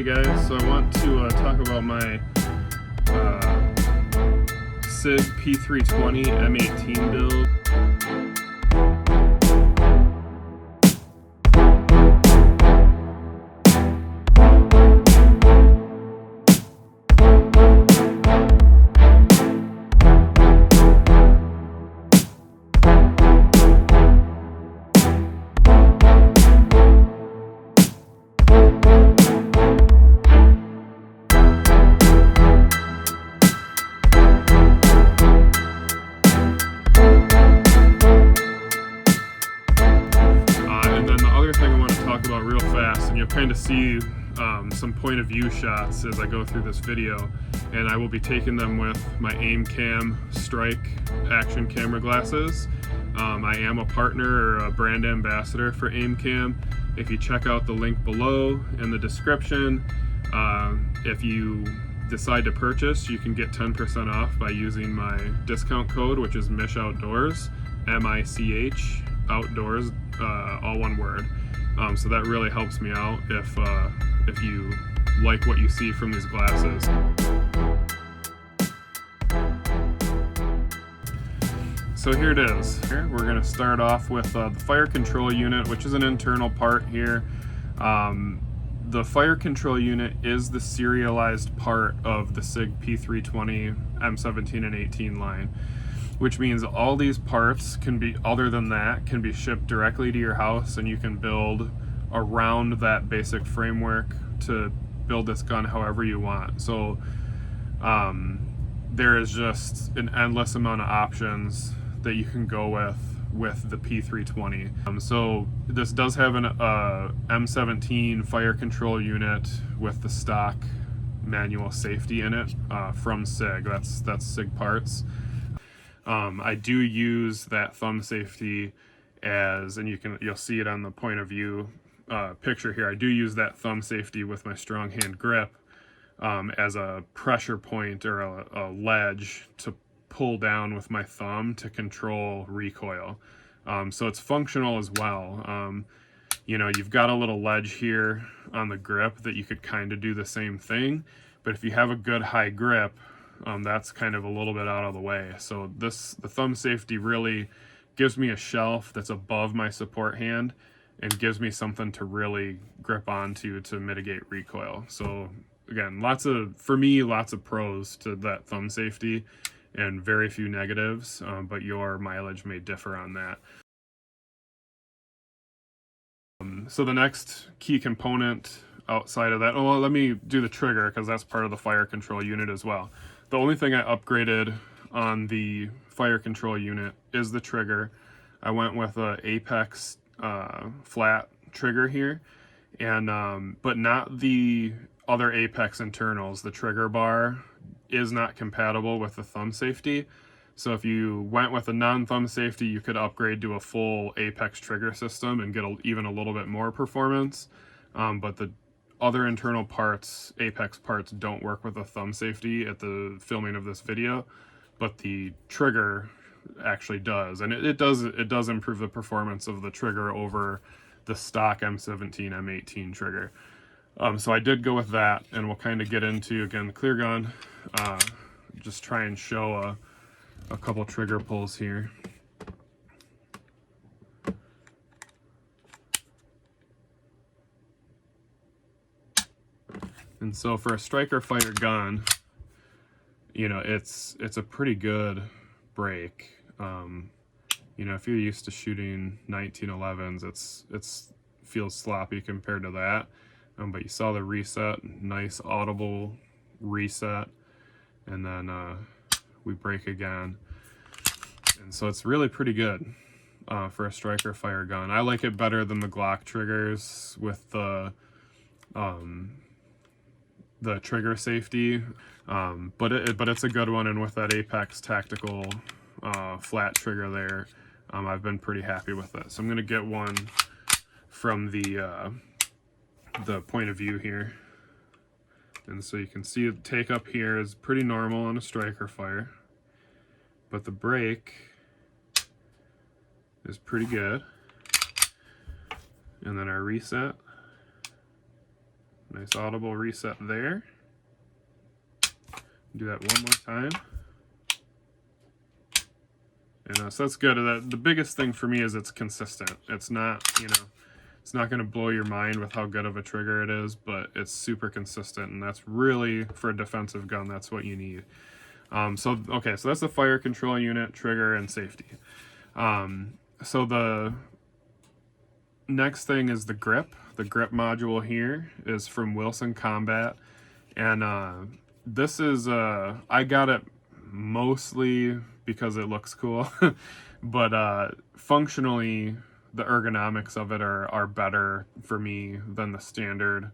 guys, so I want to talk about my SIG P320 M18 build. About real fast, and you'll kind of see some point of view shots as I go through this video, and I will be taking them with my AimCam Action Camera Glasses. I am a partner or a brand ambassador for AimCam. If you check out the link below in the description, if you decide to purchase, you can get 10% off by using my discount code, which is MICH Outdoors, M-I-C-H Outdoors, all one word. So that really helps me out if you like what you see from these glasses. So here it is. We're going to start off with the fire control unit, which is an internal part here. The fire control unit is the serialized part of the SIG P320 M17 and 18 line, which means all these parts can be, other than that, can be shipped directly to your house, and you can build around that basic framework to build this gun however you want. So there is just an endless amount of options that you can go with the P320. So this does have an M17 fire control unit with the stock manual safety in it from SIG. That's SIG parts. I do use that thumb safety as, and you'll see it on the point of view picture here. I do use that thumb safety with my strong hand grip as a pressure point or a ledge to pull down with my thumb to control recoil. So it's functional as well. You know, you've got a little ledge here on the grip that you could kind of do the same thing, but if you have a good high grip, that's kind of a little bit out of the way. So the thumb safety really gives me a shelf that's above my support hand and gives me something to really grip onto to mitigate recoil. So again, for me, lots of pros to that thumb safety and very few negatives, but your mileage may differ on that. So the next key component outside of that, oh, well, let me do the trigger because that's part of the fire control unit as well. The only thing I upgraded on the fire control unit is the trigger. I went with a Apex flat trigger here, and but not the other Apex internals. The trigger bar is not compatible with the thumb safety. So if you went with a non-thumb safety, you could upgrade to a full Apex trigger system and get even a little bit more performance. But the other internal parts, Apex parts, don't work with a thumb safety at the filming of this video, but the trigger actually does, and it does improve the performance of the trigger over the stock M17 M18 trigger. So I did go with that, and we'll kind of get into, again, the clear gun, just try and show a couple trigger pulls here. And so for a striker fire gun, you know, it's a pretty good break. You know, if you're used to shooting 1911s, it's feels sloppy compared to that. But you saw the reset, nice audible reset, and then we break again. And so it's really pretty good for a striker fire gun. I like it better than the Glock triggers with the trigger safety, but it's a good one, and with that Apex tactical flat trigger there, I've been pretty happy with it. So I'm gonna get one from the point of view here, and so you can see the take up here is pretty normal on a striker fire, but the break is pretty good, and then our reset, Nice audible reset there. Do that one more time. And so that's good. The biggest thing for me is it's consistent. It's not, you know, it's not going to blow your mind with how good of a trigger it is, but it's super consistent, and that's really, for a defensive gun, that's what you need. So that's the fire control unit, trigger, and safety. So the next thing is the grip. The grip module here is from Wilson Combat, and this is, I got it mostly because it looks cool, but functionally the ergonomics of it are better for me than the standard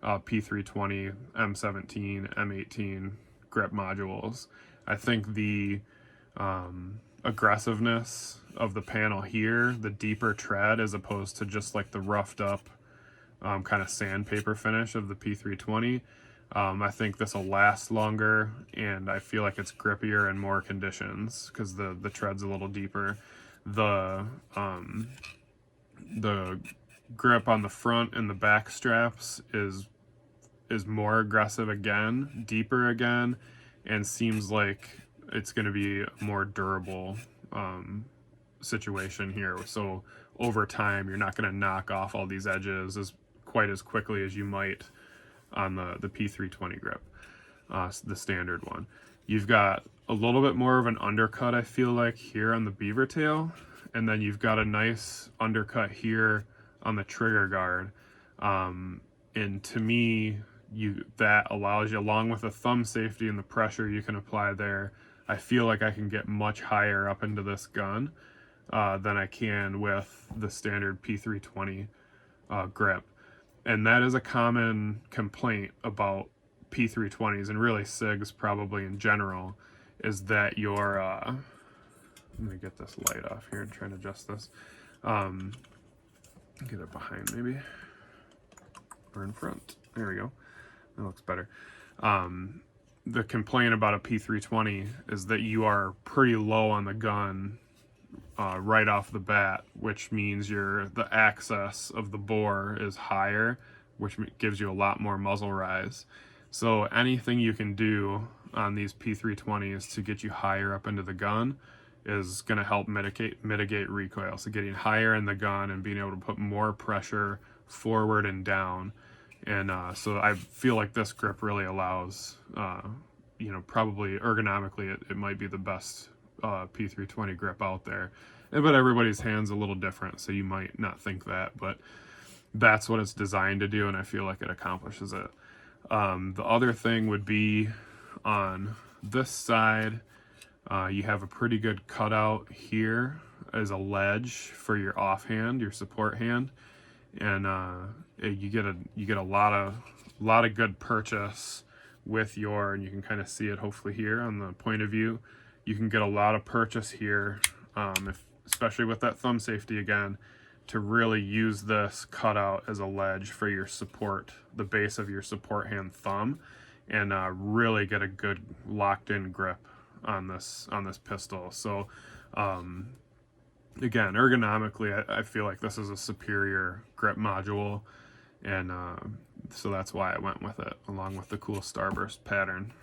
P320, M17, M18 grip modules. I think the aggressiveness of the panel here, the deeper tread as opposed to just like the roughed up kind of sandpaper finish of the P320, I think this will last longer, and I feel like it's grippier in more conditions because the tread's a little deeper. The grip on the front and the back straps is more aggressive again, deeper again, and seems like it's going to be a more durable situation here. So over time, you're not going to knock off all these edges quite as quickly as you might on the P320 grip, the standard one. You've got a little bit more of an undercut, I feel like, here on the beaver tail, and then you've got a nice undercut here on the trigger guard. And to me, that allows you, along with the thumb safety and the pressure you can apply there, I feel like I can get much higher up into this gun than I can with the standard P320 grip. And that is a common complaint about P320s, and really SIGs probably in general, is that your, let me get this light off here and try and adjust this. Get it behind maybe, or in front. There we go. That looks better. The complaint about a P320 is that you are pretty low on the gun right off the bat, which means the access of the bore is higher, which gives you a lot more muzzle rise. So anything you can do on these P320s to get you higher up into the gun is going to help mitigate recoil. So getting higher in the gun and being able to put more pressure forward and down. And so I feel like this grip really allows, you know, probably ergonomically it might be the best P320 grip out there. But everybody's hand's a little different, so you might not think that, but that's what it's designed to do, and I feel like it accomplishes it. The other thing would be on this side, you have a pretty good cutout here as a ledge for your offhand, your support hand, and you get a lot of good purchase with and you can kind of see it hopefully here on the point of view. You can get a lot of purchase here, especially with that thumb safety again, to really use this cutout as a ledge for your support, the base of your support hand thumb, and really get a good locked-in grip on this pistol. So again, ergonomically, I feel like this is a superior grip module, and so that's why I went with it, along with the cool starburst pattern.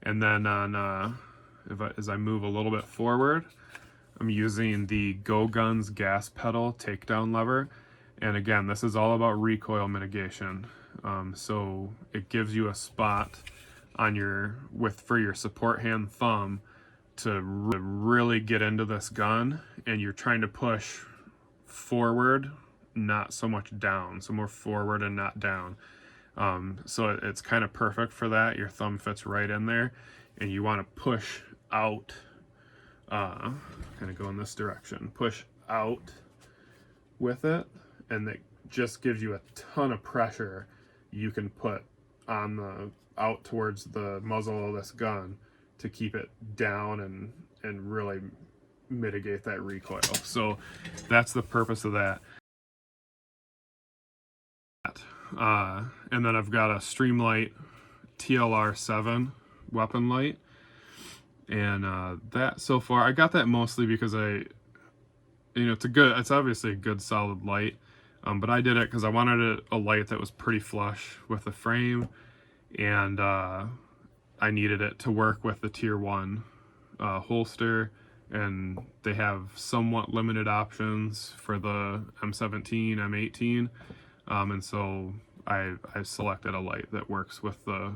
And then as I move a little bit forward, I'm using the Go Guns gas pedal takedown lever. And again, this is all about recoil mitigation. So it gives you a spot on for your support hand thumb to really get into this gun, and you're trying to push forward, not so much down, so more forward and not down. So it's kind of perfect for that. Your thumb fits right in there, and you want to push out, kind of go in this direction, push out with it, and that just gives you a ton of pressure you can put on out towards the muzzle of this gun to keep it down and really mitigate that recoil. So that's the purpose of that. And then I've got a Streamlight TLR7 weapon light, and that so far I got that mostly because it's obviously a good solid light, But I did it because I wanted a light that was pretty flush with the frame, and I needed it to work with the Tier 1 holster, and they have somewhat limited options for the M17, M18, and so I selected a light that works with the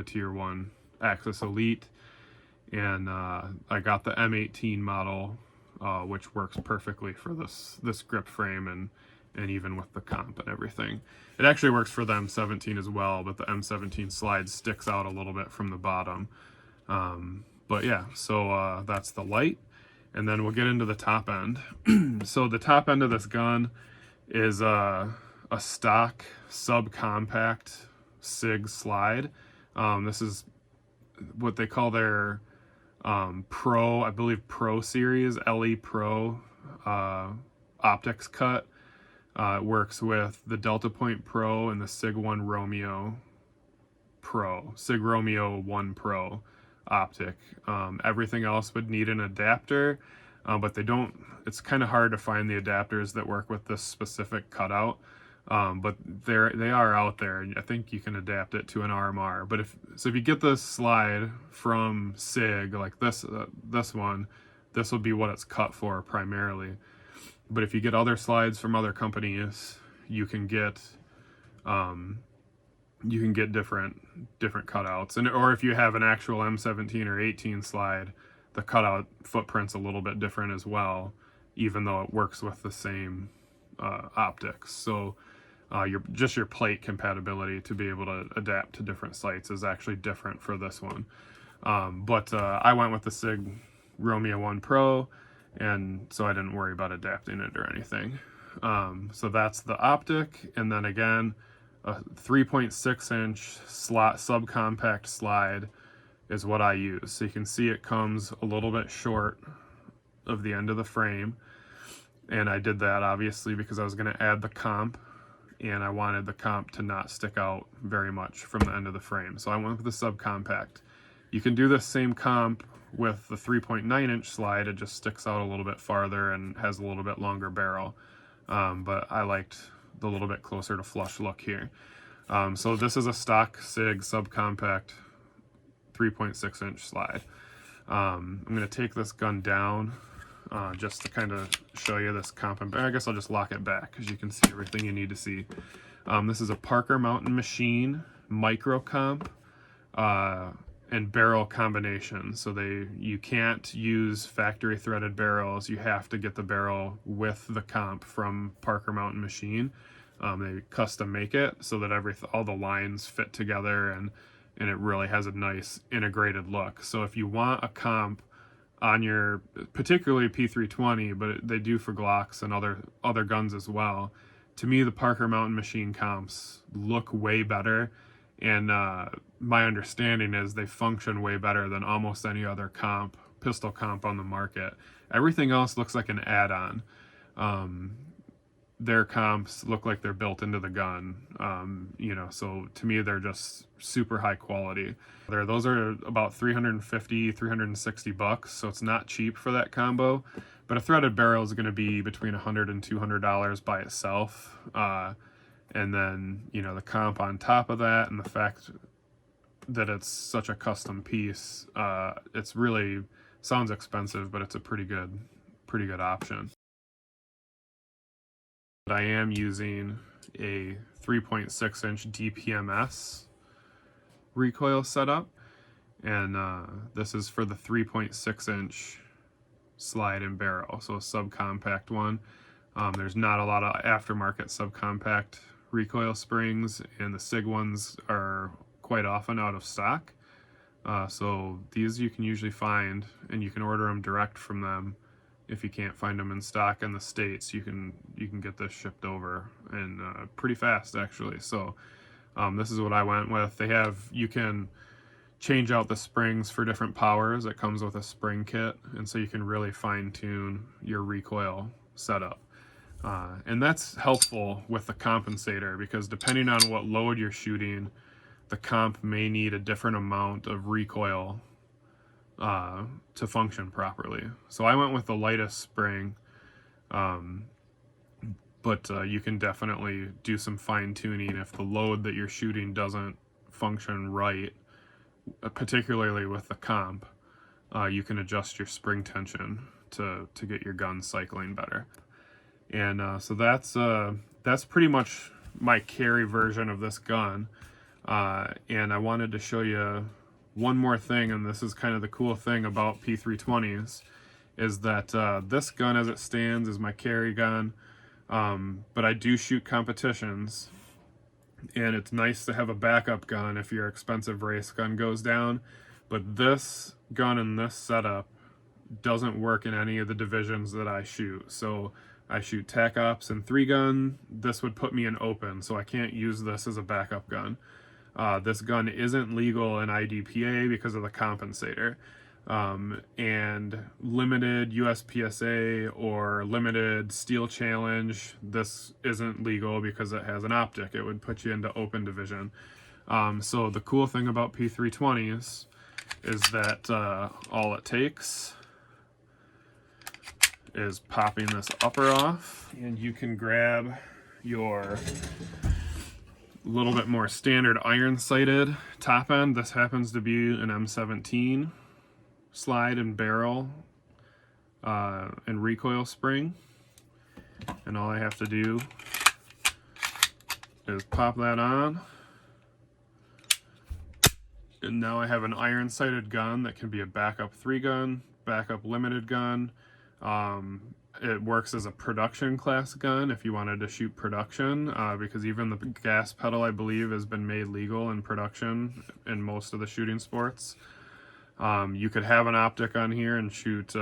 Tier 1 Axis Elite, and I got the M18 model, which works perfectly for this grip frame and even with the comp and everything. It actually works for the M17 as well, but the M17 slide sticks out a little bit from the bottom. But yeah, so that's the light, and then we'll get into the top end. So the top end of this gun is a stock subcompact SIG slide. This is what they call their Pro, I believe Pro series, LE Pro optics cut. It works with the Delta Point Pro and the SIG 1 Romeo Pro, SIG Romeo 1 Pro optic. Everything else would need an adapter, but they don't. It's kind of hard to find the adapters that work with this specific cutout. But they are out there, and I think you can adapt it to an RMR. But if you get this slide from SIG, like this one, this will be what it's cut for primarily. But if you get other slides from other companies, you can get different cutouts, or if you have an actual M17 or 18 slide, the cutout footprint's a little bit different as well, even though it works with the same optics. So your plate compatibility to be able to adapt to different sights is actually different for this one. But I went with the SIG Romeo 1 Pro, and so I didn't worry about adapting it or anything. So that's the optic, and then again, a 3.6-inch subcompact slide is what I use. So you can see it comes a little bit short of the end of the frame, and I did that obviously because I was going to add the comp, and I wanted the comp to not stick out very much from the end of the frame. So I went with the subcompact. You can do this same comp with the 3.9-inch slide. It just sticks out a little bit farther and has a little bit longer barrel. But I liked the little bit closer to flush look here. So this is a stock SIG subcompact 3.6-inch slide. I'm going to take this gun down just to kind of show you this comp. I guess I'll just lock it back because you can see everything you need to see. This is a Parker Mountain Machine micro comp and barrel combination. So you can't use factory threaded barrels. You have to get the barrel with the comp from Parker Mountain Machine. They custom make it so that all the lines fit together, and it really has a nice integrated look. So if you want a comp on your, particularly P320, but they do for Glocks and other guns as well, to me the Parker Mountain Machine comps look way better, and my understanding is they function way better than almost any other pistol comp on the market. Everything else looks like an add-on. Their comps look like they're built into the gun, so to me they're just super high quality. Those are about $350, $360, so it's not cheap for that combo, but a threaded barrel is going to be between $100 and $200 by itself, and then the comp on top of that, and the fact that it's such a custom piece, it's really sounds expensive, but it's a pretty good option. I am using a 3.6-inch DPMS recoil setup, and this is for the 3.6-inch slide and barrel, so a subcompact one. There's not a lot of aftermarket subcompact recoil springs, and the SIG ones are quite often out of stock. So these you can usually find, and you can order them direct from them. If you can't find them in stock in the States, you can get this shipped over, and pretty fast actually. So this is what I went with. You can change out the springs for different powers. It comes with a spring kit, and so you can really fine tune your recoil setup. And that's helpful with the compensator, because depending on what load you're shooting, the comp may need a different amount of recoil to function properly. So I went with the lightest spring, but you can definitely do some fine tuning if the load that you're shooting doesn't function right, particularly with the comp. You can adjust your spring tension to get your gun cycling better. And so that's pretty much my carry version of this gun. And I wanted to show you one more thing, and this is kind of the cool thing about P320s, is that this gun as it stands is my carry gun, but I do shoot competitions, and it's nice to have a backup gun if your expensive race gun goes down. But this gun in this setup doesn't work in any of the divisions that I shoot. So I shoot TAC Ops and 3-gun. This would put me in open, so I can't use this as a backup gun. This gun isn't legal in IDPA because of the Compensator. And limited USPSA or limited Steel Challenge, this isn't legal because it has an optic. It would put you into open division. So the cool thing about P320s is that all it takes is popping this upper off, and you can grab your little bit more standard iron-sighted top end. This happens to be an M17 slide and barrel and recoil spring, and all I have to do is pop that on, and now I have an iron-sighted gun that can be a backup 3-gun, backup limited gun. It works as a production class gun if you wanted to shoot production, because even the gas pedal, I believe, has been made legal in production in most of the shooting sports. You could have an optic on here and shoot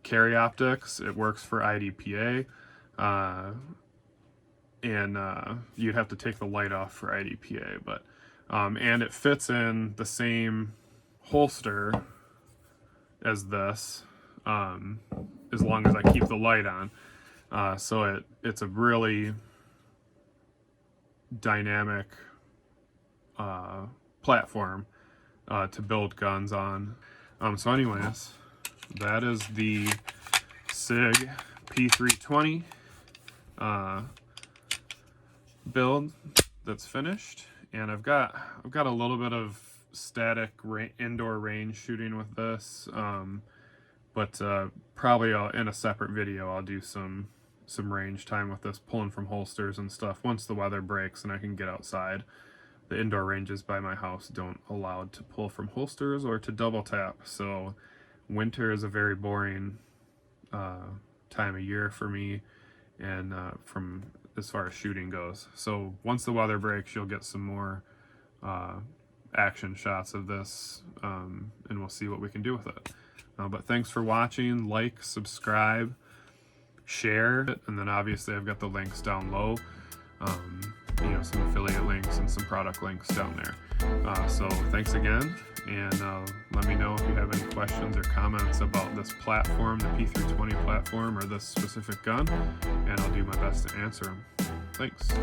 carry optics. It works for IDPA, and you'd have to take the light off for IDPA, but and it fits in the same holster as this, as long as I keep the light on. So it's a really dynamic platform to build guns on. So anyways, that is the SIG P320 build that's finished, and I've got a little bit of static indoor range shooting with this, but probably in a separate video I'll do some range time with this, pulling from holsters and stuff once the weather breaks and I can get outside. The indoor ranges by my house don't allow it to pull from holsters or to double tap, so winter is a very boring time of year for me, and from as far as shooting goes. So once the weather breaks, you'll get some more action shots of this, and we'll see what we can do with it. But thanks for watching. Like, subscribe, share, and then obviously I've got the links down low. You know, some affiliate links and some product links down there. So thanks again, and let me know if you have any questions or comments about this platform, the P320 platform, or this specific gun, and I'll do my best to answer them. Thanks.